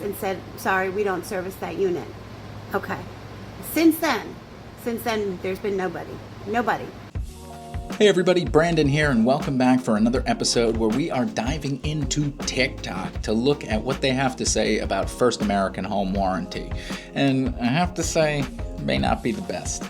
and said, sorry, we don't service that unit. Okay. Since then, there's been nobody. Hey everybody, Brandon here, and welcome back for another episode where we are diving into TikTok to look at what they have to say about First American Home Warranty. And I have to say, it may not be the best.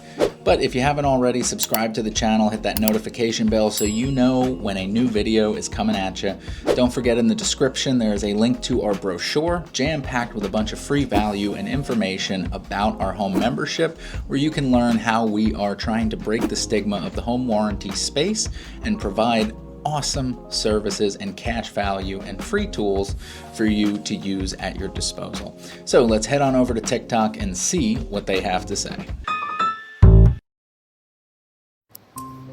But if you haven't already, subscribe to the channel, hit that notification bell so you know when a new video is coming at you. Don't forget, in the description there is a link to our brochure, jam-packed with a bunch of free value and information about our home membership, where you can learn how we are trying to break the stigma of the home warranty space and provide awesome services and cash value and free tools for you to use at your disposal. So let's head on over to TikTok and see what they have to say.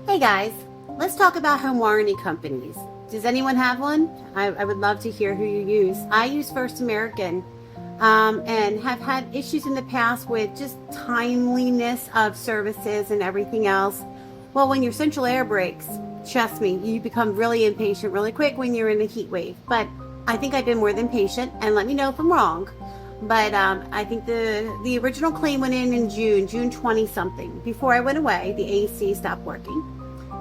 Hey guys, let's talk about home warranty companies. Does anyone have one? I would love to hear who you use. I use First American and have had issues in the past with just timeliness of services and everything else. Well, when your central air breaks, trust me, you become really impatient really quick when you're in a heat wave. But I think I've been more than patient, and let me know if I'm wrong. But I think the original claim went in June 20 something. Before I went away, the AC stopped working.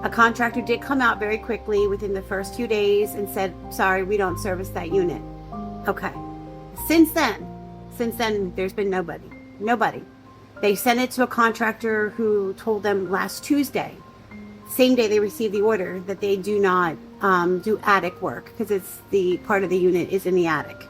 A contractor did come out very quickly within the first 2 days and said, sorry, we don't service that unit. Okay. Since then, there's been nobody. They sent it to a contractor who told them last Tuesday, same day they received the order, that they do not do attic work because it's the part of the unit is in the attic.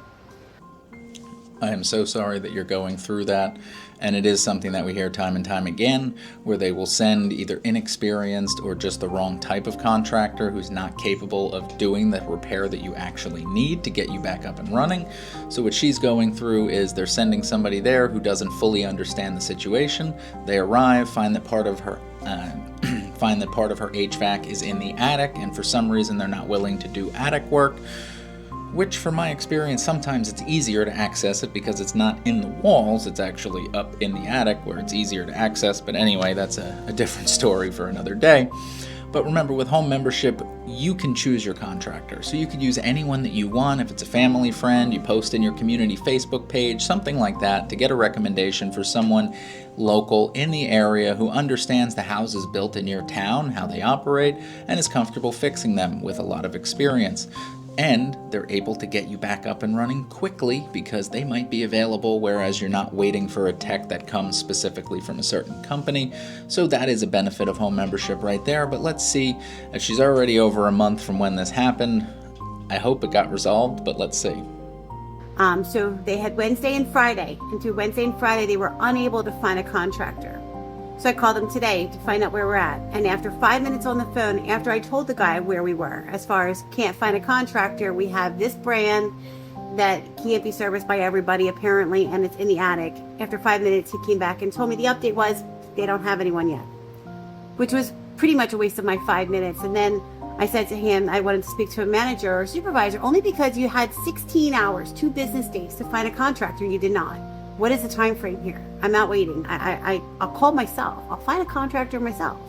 I am so sorry that you're going through that, and it is something that we hear time and time again, where they will send either inexperienced or just the wrong type of contractor who's not capable of doing the repair that you actually need to get you back up and running. So what she's going through is they're sending somebody there who doesn't fully understand the situation. They arrive, find that part of her HVAC is in the attic, and for some reason they're not willing to do attic work, which from my experience, sometimes it's easier to access it because it's not in the walls, it's actually up in the attic where it's easier to access. But anyway, that's a different story for another day. But remember, with home membership, you can choose your contractor. So you could use anyone that you want. If it's a family friend, you post in your community Facebook page, something like that, to get a recommendation for someone local in the area who understands the houses built in your town, how they operate, and is comfortable fixing them with a lot of experience. And they're able to get you back up and running quickly because they might be available, whereas you're not waiting for a tech that comes specifically from a certain company. So that is a benefit of home membership right there. But let's see, as she's already over a month from when this happened, I hope it got resolved, but let's see. So they had Wednesday and Friday, and through Wednesday and Friday they were unable to find a contractor. So I called them today to find out where we're at. And after 5 minutes on the phone, after I told the guy where we were, as far as can't find a contractor, we have this brand that can't be serviced by everybody apparently, and it's in the attic. After 5 minutes, he came back and told me the update was they don't have anyone yet, which was pretty much a waste of my 5 minutes. And then I said to him, I wanted to speak to a manager or supervisor only because you had 16 hours, 2 business days to find a contractor. You did not. What is the time frame here? I'm not waiting. I'll call myself. I'll find a contractor myself.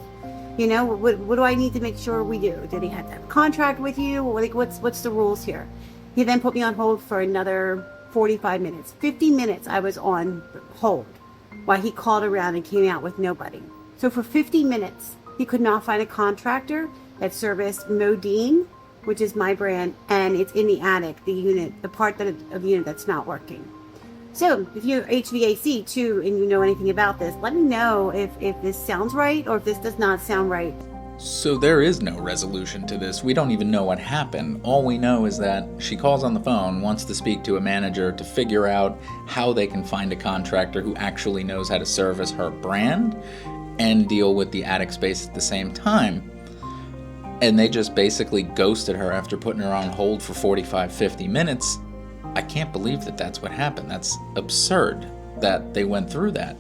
You know, what do I need to make sure we do? Do they have to have a contract with you? Like, what's the rules here? He then put me on hold for another 45 minutes. 50 minutes I was on hold while he called around and came out with nobody. So for 50 minutes, he could not find a contractor that serviced Modine, which is my brand, and it's in the attic, the unit, the part of the unit that's not working. So if you're HVAC too and you know anything about this, let me know if this sounds right or if this does not sound right. So there is no resolution to this. We don't even know what happened. All we know is that she calls on the phone, wants to speak to a manager to figure out how they can find a contractor who actually knows how to service her brand and deal with the attic space at the same time. And they just basically ghosted her after putting her on hold for 45, 50 minutes. I can't believe that that's what happened. That's absurd that they went through that.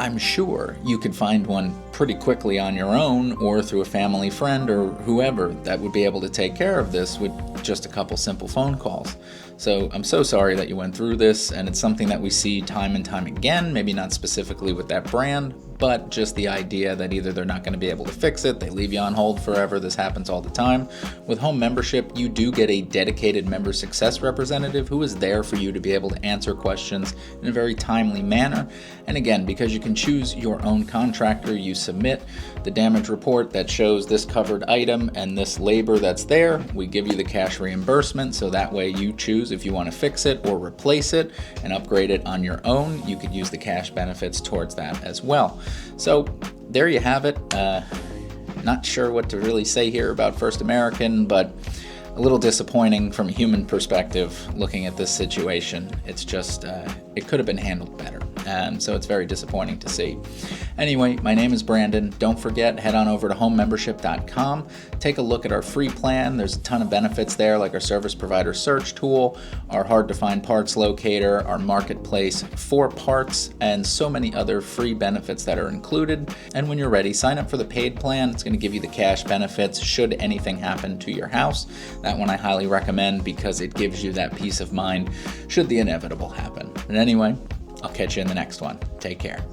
I'm sure you could find one pretty quickly on your own or through a family friend or whoever that would be able to take care of this with just a couple simple phone calls. So I'm so sorry that you went through this, and it's something that we see time and time again, maybe not specifically with that brand, but just the idea that either they're not going to be able to fix it, they leave you on hold forever. This happens all the time. With home membership, you do get a dedicated member success representative who is there for you to be able to answer questions in a very timely manner. And again, because you can choose your own contractor, you submit the damage report that shows this covered item and this labor that's there. We give you the cash reimbursement, so that way you choose if you want to fix it or replace it and upgrade it on your own. You could use the cash benefits towards that as well. So there you have it. Not sure what to really say here about First American, but a little disappointing from a human perspective looking at this situation. It's just, it could have been handled better. So it's very disappointing to see. Anyway, my name is Brandon. Don't forget, head on over to homemembership.com. Take a look at our free plan. There's a ton of benefits there, like our service provider search tool, our hard-to-find parts locator, our marketplace for parts, and so many other free benefits that are included. And when you're ready, sign up for the paid plan. It's going to give you the cash benefits should anything happen to your house. That one I highly recommend because it gives you that peace of mind should the inevitable happen. But anyway, I'll catch you in the next one. Take care.